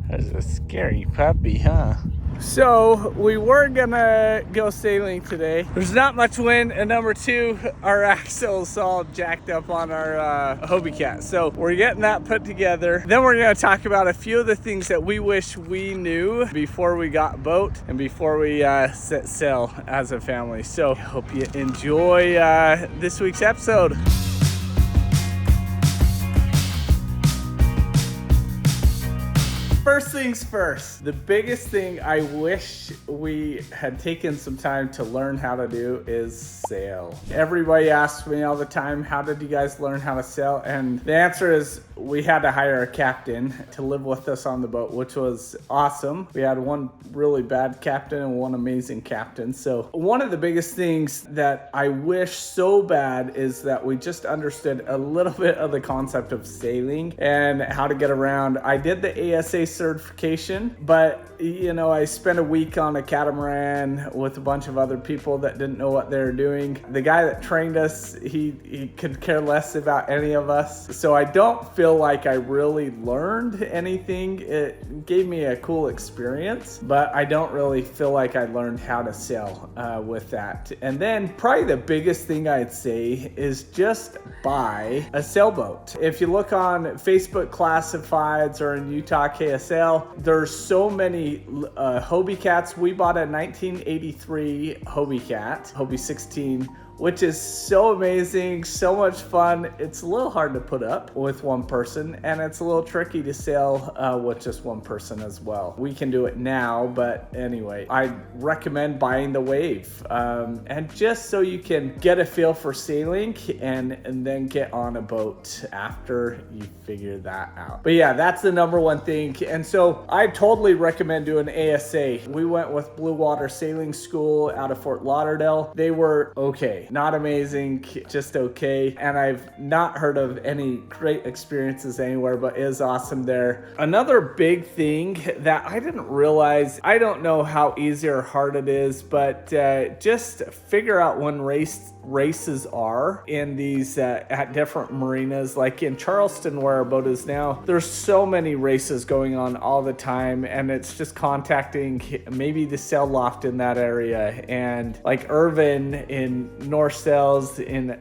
That's a scary puppy, huh? So we were gonna go sailing today. There's not much wind, and number two, our axle's all jacked up on our Hobie Cat. So we're getting that put together. Then we're gonna talk about a few of the things that we wish we knew before we got a boat and before we set sail as a family. So hope you enjoy this week's episode. First things first, the biggest thing I wish we had taken some time to learn how to do is sail. Everybody asks me all the time, how did you guys learn how to sail? And the answer is we had to hire a captain to live with us on the boat, which was awesome. We had one really bad captain and one amazing captain. So one of the biggest things that I wish so bad is that we just understood a little bit of the concept of sailing and how to get around. I did the ASA certification, but you know, I spent a week on a catamaran with a bunch of other people that didn't know what they were doing. The guy that trained us, he could care less about any of us. So I don't feel like I really learned anything. It gave me a cool experience, but I don't really feel like I learned how to sail with that. And then probably the biggest thing I'd say is just buy a sailboat. If you look on Facebook classifieds or in Utah KSL, there's so many Hobie Cats. We bought a 1983 Hobie Cat, Hobie 16, which is so amazing, so much fun. It's a little hard to put up with one person, and it's a little tricky to sail with just one person as well. We can do it now, but anyway, I recommend buying the Wave, and just so you can get a feel for sailing and then get on a boat after you figure that out. But yeah, that's the number one thing. And so I totally recommend doing ASA. We went with Blue Water Sailing School out of Fort Lauderdale. They were okay. Not amazing, just okay. And I've not heard of any great experiences anywhere, but it is awesome there. Another big thing that I didn't realize, I don't know how easy or hard it is, but just figure out when races are in these at different marinas. Like in Charleston, where our boat is now, there's so many races going on all the time, and it's just contacting maybe the sail loft in that area. And like Irvin in North Sails in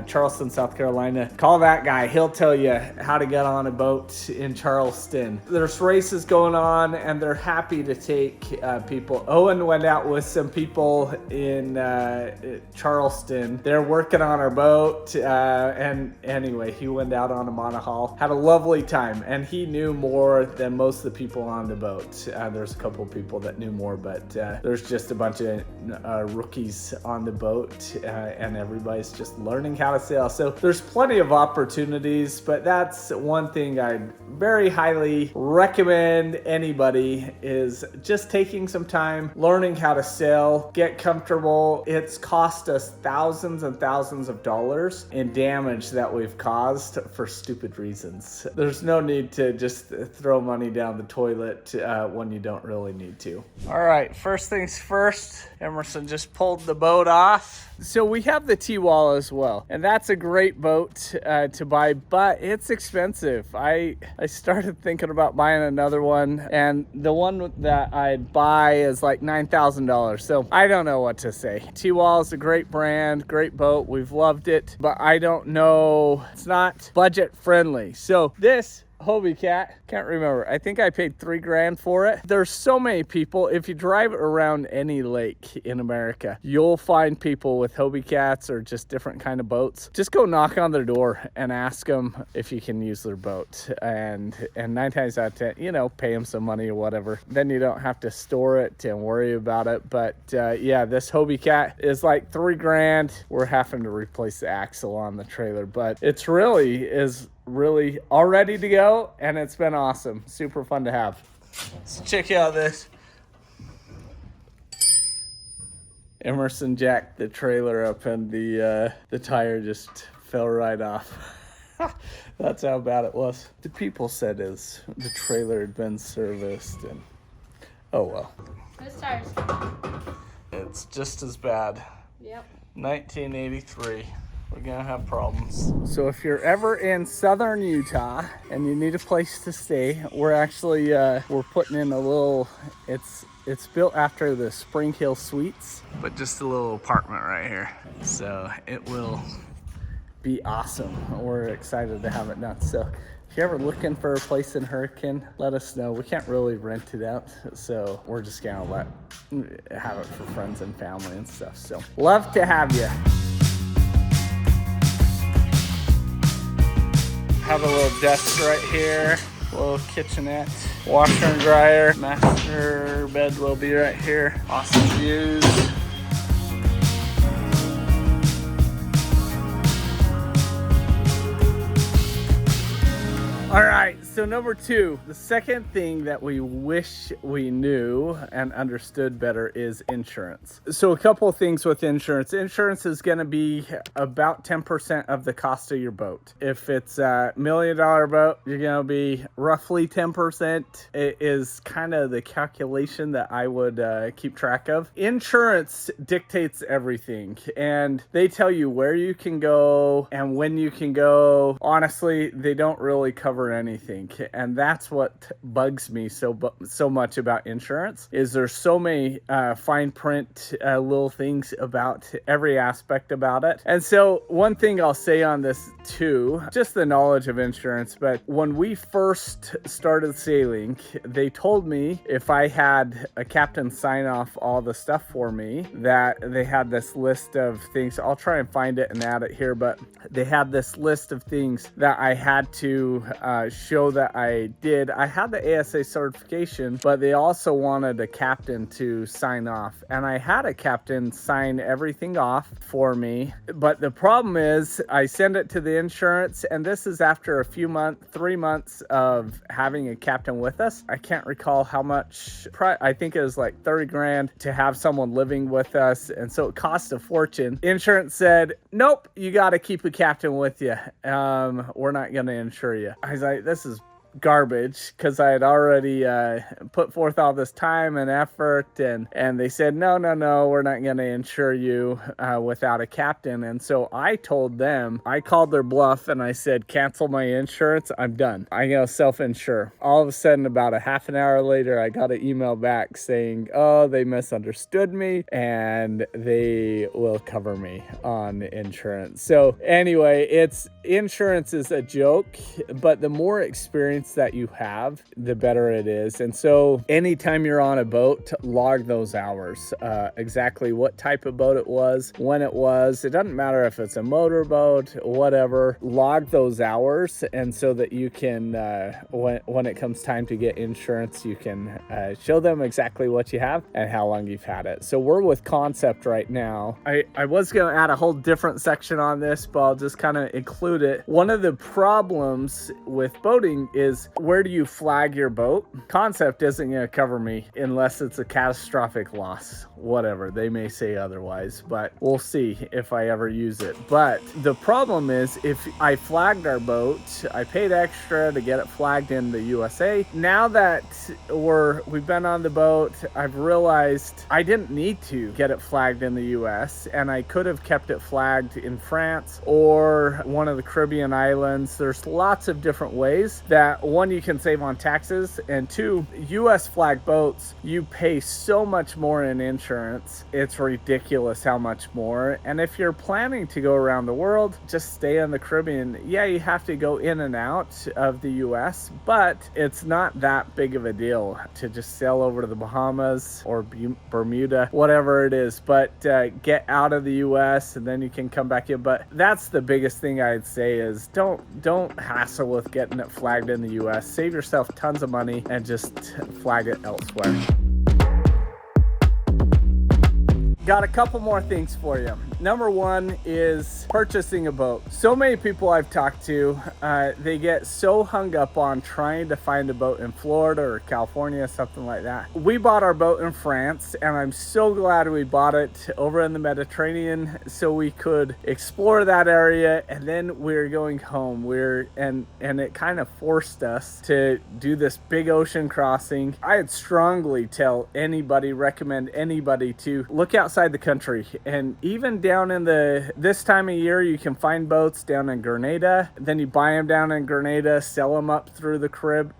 Charleston, South Carolina, call that guy. He'll tell you how to get on a boat in Charleston. There's races going on, and they're happy to take people. Owen went out with some people in Charleston. They're working on our boat, and anyway, he went out on a monohull, had a lovely time, and he knew more than most of the people on the boat. There's a couple of people that knew more, but there's just a bunch of rookies on the boat, and everybody's just learning how to sail. So there's plenty of opportunities, but that's one thing I'd very highly recommend anybody is just taking some time, learning how to sail, get comfortable. It's cost us thousands and thousands of dollars in damage that we've caused for stupid reasons. There's no need to just throw money down the toilet when you don't really need to. All right, first things first, Emerson just pulled the boat off. So we have the T-Wall as well, and that's a great boat to buy, but it's expensive. I started thinking about buying another one, and the one that I'd buy is like $9,000. So I don't know what to say. T-Wall is a great brand, great boat. We've loved it, but I don't know. It's not budget friendly. So this Hobie Cat, can't remember. I think I paid $3,000 for it. There's so many people. If you drive around any lake in America, you'll find people with Hobie Cats or just different kind of boats. Just go knock on their door and ask them if you can use their boat. And 9 times out of 10, you know, pay them some money or whatever. Then you don't have to store it and worry about it. But yeah, this Hobie Cat is like $3,000. We're having to replace the axle on the trailer, but it's really all ready to go, and it's been awesome. Super fun to have. Let's check out this. Emerson jacked the trailer up, and the tire just fell right off. That's how bad it was. The people said the trailer had been serviced, and oh well. Whose tires? It's just as bad. Yep. 1983. we're gonna have problems. So if you're ever in southern Utah and you need a place to stay, we're actually we're putting in a little, it's built after the Spring Hill Suites, but just a little apartment right here. So it will be awesome. We're excited to have it done. So if you're ever looking for a place in Hurricane, let us know. We can't really rent it out, so we're just gonna have it for friends and family and stuff. So love to have you. Have a little desk right here, a little kitchenette, washer and dryer, master bed will be right here. Awesome views. All right, so number 2, the second thing that we wish we knew and understood better is insurance. So a couple of things with insurance. Insurance is gonna be about 10% of the cost of your boat. If it's a $1 million boat, you're gonna be roughly 10%. It is kind of the calculation that I would keep track of. Insurance dictates everything, and they tell you where you can go and when you can go. Honestly, they don't really cover anything, and that's what bugs me so much about insurance. Is there's so many fine print little things about every aspect about it. And so one thing I'll say on this too, just the knowledge of insurance, but when we first started sailing, they told me if I had a captain sign off all the stuff for me, that they had this list of things. I'll try and find it and add it here, but they had this list of things that I had to show that I did. I had the ASA certification, but they also wanted a captain to sign off, and I had a captain sign everything off for me. But the problem is I send it to the insurance, and this is after a few months, 3 months of having a captain with us. I can't recall how much, I think it was like 30 grand to have someone living with us, and so it cost a fortune. Insurance said, nope, you got to keep a captain with you. We're not going to insure you. I was like, this is garbage, because I had already put forth all this time and effort, and they said no, we're not going to insure you without a captain. And so I told them, I called their bluff and I said, cancel my insurance, I'm done, I'm going to self-insure. All of a sudden, about a half an hour later, I got an email back saying, oh, they misunderstood me and they will cover me on insurance. So anyway, insurance is a joke, but the more experience that you have, the better it is. And so anytime you're on a boat, log those hours, exactly what type of boat it was, when it was. It doesn't matter if it's a motorboat, whatever, log those hours. And so that you can, when it comes time to get insurance, you can show them exactly what you have and how long you've had it. So we're with Concept right now. I was going to add a whole different section on this, but I'll just kind of include it. One of the problems with boating is, where do you flag your boat? Concept isn't going to cover me unless it's a catastrophic loss. Whatever, they may say otherwise, but we'll see if I ever use it. But the problem is, if I flagged our boat, I paid extra to get it flagged in the USA. Now that we've been on the boat, I've realized I didn't need to get it flagged in the US, and I could have kept it flagged in France or one of the Caribbean islands. There's lots of different ways that, one, you can save on taxes, and two, US flag boats, you pay so much more in insurance. It's ridiculous how much more. And if you're planning to go around the world, just stay in the Caribbean. Yeah, you have to go in and out of the US, but it's not that big of a deal to just sail over to the Bahamas or Bermuda, whatever it is, but get out of the US and then you can come back in. But that's the biggest thing I'd say is don't hassle with getting it flagged in the US. Save yourself tons of money and just flag it elsewhere. Got a couple more things for you. Number one is purchasing a boat. So many people I've talked to, they get so hung up on trying to find a boat in Florida or California, something like that. We bought our boat in France, and I'm so glad we bought it over in the Mediterranean so we could explore that area, and then we're going home. And it kind of forced us to do this big ocean crossing. I'd strongly recommend anybody to look outside the country, and even down in this time of year, you can find boats down in Grenada. Then you buy them down in Grenada, sell them up through the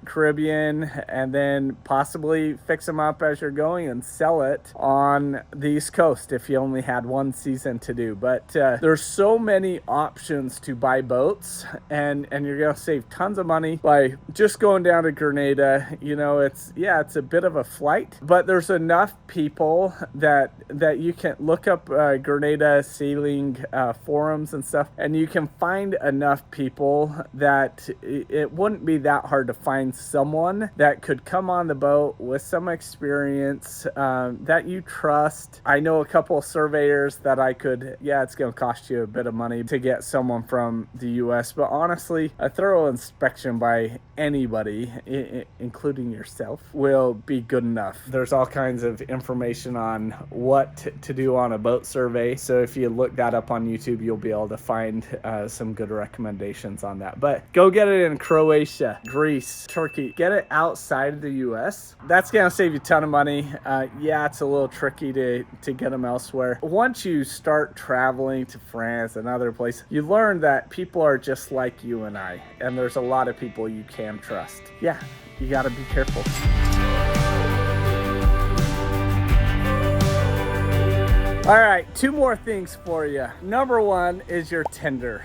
Caribbean, and then possibly fix them up as you're going and sell it on the East Coast if you only had one season to do. But there's so many options to buy boats, and you're gonna save tons of money by just going down to Grenada. You know, it's a bit of a flight, but there's enough people that you can look up Grenada sailing forums and stuff, and you can find enough people that it wouldn't be that hard to find someone that could come on the boat with some experience that you trust. I know a couple of surveyors that I could, it's going to cost you a bit of money to get someone from the US, but honestly, a thorough inspection by anybody, including yourself, will be good enough. There's all kinds of information on what to do on a boat survey, so if you look that up on YouTube, you'll be able to find some good recommendations on that. But go get it in Croatia, Greece, Turkey. Get it outside of the US. That's gonna save you a ton of money. It's a little tricky to get them elsewhere. Once you start traveling to France and other places, you learn that people are just like you and I, and there's a lot of people you can trust. You gotta be careful. All right, 2 more things for you. Number 1 is your tender.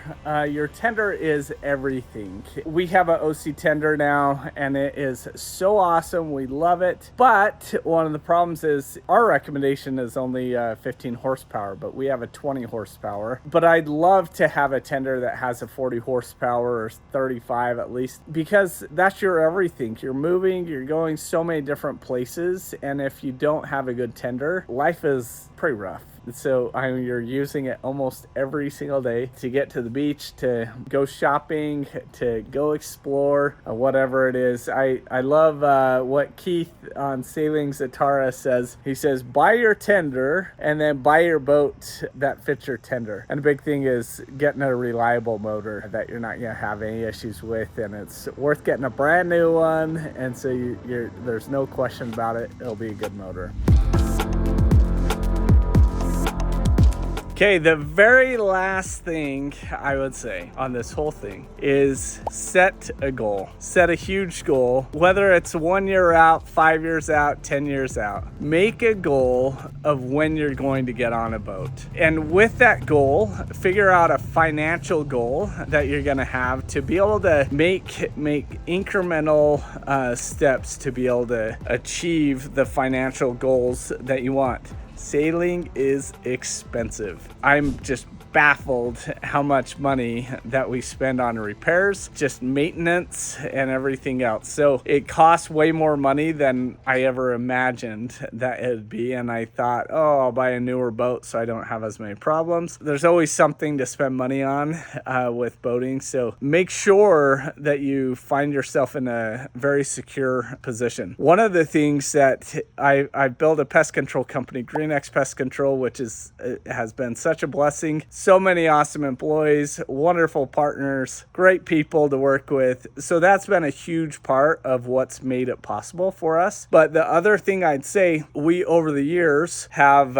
Your tender is everything. We have an OC tender now, and it is so awesome. We love it. But one of the problems is our recommendation is only 15 horsepower, but we have a 20 horsepower. But I'd love to have a tender that has a 40 horsepower or 35 at least, because that's your everything. You're moving, you're going so many different places, and if you don't have a good tender, life is pretty rough. So you're using it almost every single day to get to the beach, to go shopping, to go explore, whatever it is. I love what Keith on Sailing Zatara says. He says, buy your tender and then buy your boat that fits your tender. And the big thing is getting a reliable motor that you're not going to have any issues with, and it's worth getting a brand new one. And so there's no question about it. It'll be a good motor. Okay, the very last thing I would say on this whole thing is set a goal. Set a huge goal, whether it's 1 year out, 5 years out, 10 years out. Make a goal of when you're going to get on a boat. And with that goal, figure out a financial goal that you're gonna have to be able to make incremental steps to be able to achieve the financial goals that you want. Sailing is expensive. I'm just baffled how much money that we spend on repairs, just maintenance and everything else. So it costs way more money than I ever imagined that it'd be. And I thought, I'll buy a newer boat so I don't have as many problems. There's always something to spend money on with boating. So make sure that you find yourself in a very secure position. One of the things that I built a pest control company, GREENIX Pest Control, which has been such a blessing. So many awesome employees, wonderful partners, great people to work with. So that's been a huge part of what's made it possible for us. But the other thing I'd say, we over the years have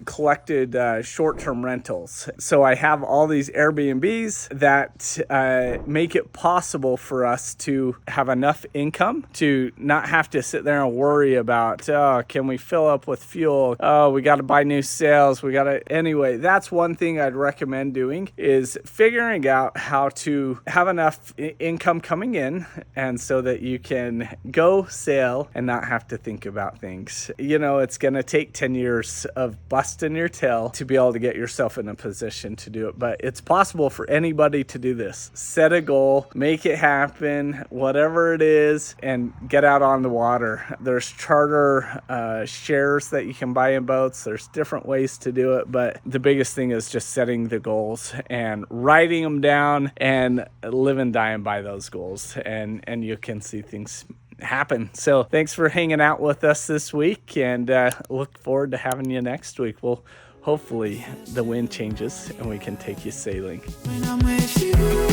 collected short-term rentals. So I have all these Airbnbs that make it possible for us to have enough income to not have to sit there and worry about, can we fill up with fuel? We got to buy new sails. Anyway, that's one thing I'd recommend doing, is figuring out how to have enough income coming in, and so that you can go sail and not have to think about things. It's going to take 10 years of busting your tail to be able to get yourself in a position to do it, but it's possible for anybody to do this. Set a goal, make it happen, whatever it is, and get out on the water. There's charter shares that you can buy in boats. There's different ways to do it, but the biggest thing is just setting the goals and writing them down and live and dying by those goals, and you can see things happen. So thanks for hanging out with us this week, and look forward to having you next week. Well, hopefully the wind changes and we can take you sailing. When I'm with you.